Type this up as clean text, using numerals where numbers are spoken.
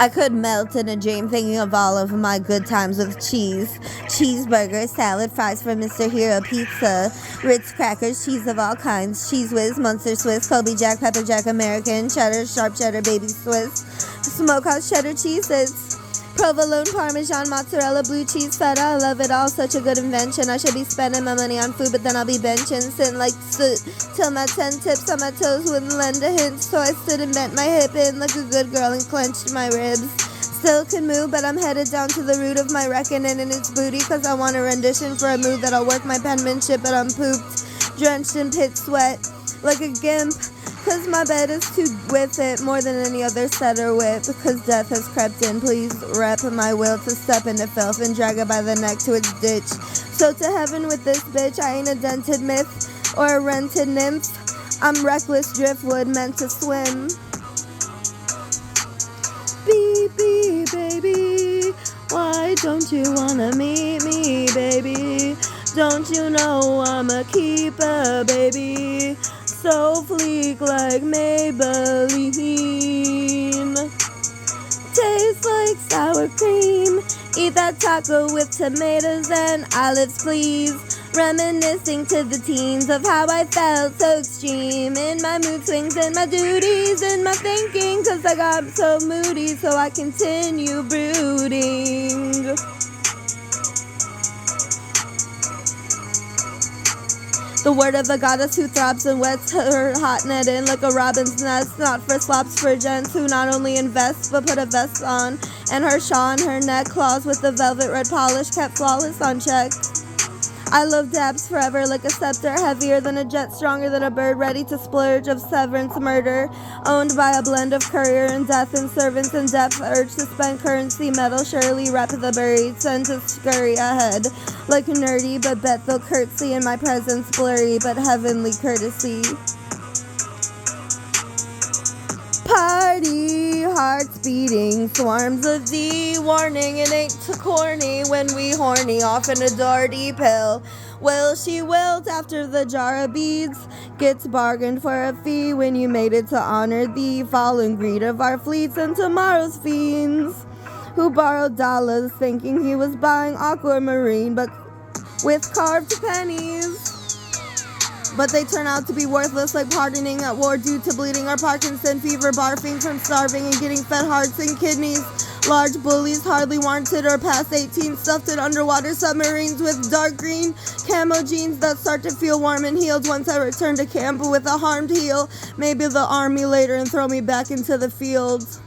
I could melt in a dream thinking of all of my good times with cheese. Cheeseburgers, salad, fries from Mr. Hero Pizza, Ritz crackers, cheese of all kinds, cheese whizz, muenster, Swiss Colby, Jack, pepper jack, American, cheddar, sharp cheddar, baby Swiss, smokehouse cheddar, cheezits, provolone, parmesean, mozzarella, blue cheese, feta. I love it all, such a good invention. I should be spending my money on food, but then I'll be benchin, sitting like soot till my 10 tips on my toes wouldn't lend a hint. So I stood and bent my hip in like a good girl and clenched my ribs. Still can move, but I'm headed down to the root of my reckoning and its booty, cause I want a rendition for a move that'll work my penmanship, but I'm pooped, drenched in pit sweat like a gimp. Cause my bed is too with it more than any other set or whip. Because death has crept in, please rep my will to step into filth and drag it by the neck to its ditch. So to heaven with this bitch, I ain't a dented myth or a rented nymph. I'm reckless driftwood meant to swim. Beep, beep, baby, why don't you wanna meet me, baby? Don't you know I'm a keeper, baby? So fleek like Maybelline. Tastes like sour cream. Eat that taco with tomatoes and olives, please. Reminiscing to the teens of how I felt so extreme in my mood swings and my duties and my thinking, cause I got so moody, so I continue brooding. The word of the goddess who throbs and wets her hot net in like a robin's nest. Not for slops, for gents who not only invest but put a vest on, and her shawl on her neck, claws with the velvet red polish kept flawless on check. I love dabs forever like a scepter, heavier than a jet, stronger than a bird, ready to splurge of severance murder, owned by a blend of courier and death and servants in depth, urge to spend currency metal, surely rep the buried, send to scurry ahead like nerdy, but bet they'll curtsy in my presence, blurry but heavenly courtesy. Party, hearts beating, swarms of thee, warning it ain't too corny when we horny off in a darty pill. Will she wilt after the jar of beads gets bargained for a fee when you made it to honor thee, fallen greed of our fleets and tomorrow's fiends, who borrowed dollars thinking he was buying aquamarine but with carved pennies. But they turn out to be worthless like pardoning at war due to bleeding or Parkinson fever, barfing from starving and getting fed hearts and kidneys. Large bullies hardly warranted or past 18, stuffed in underwater submarines with dark green camo jeans that start to feel warm and healed once I return to camp with a harmed heel. Maybe the army later and throw me back into the fields.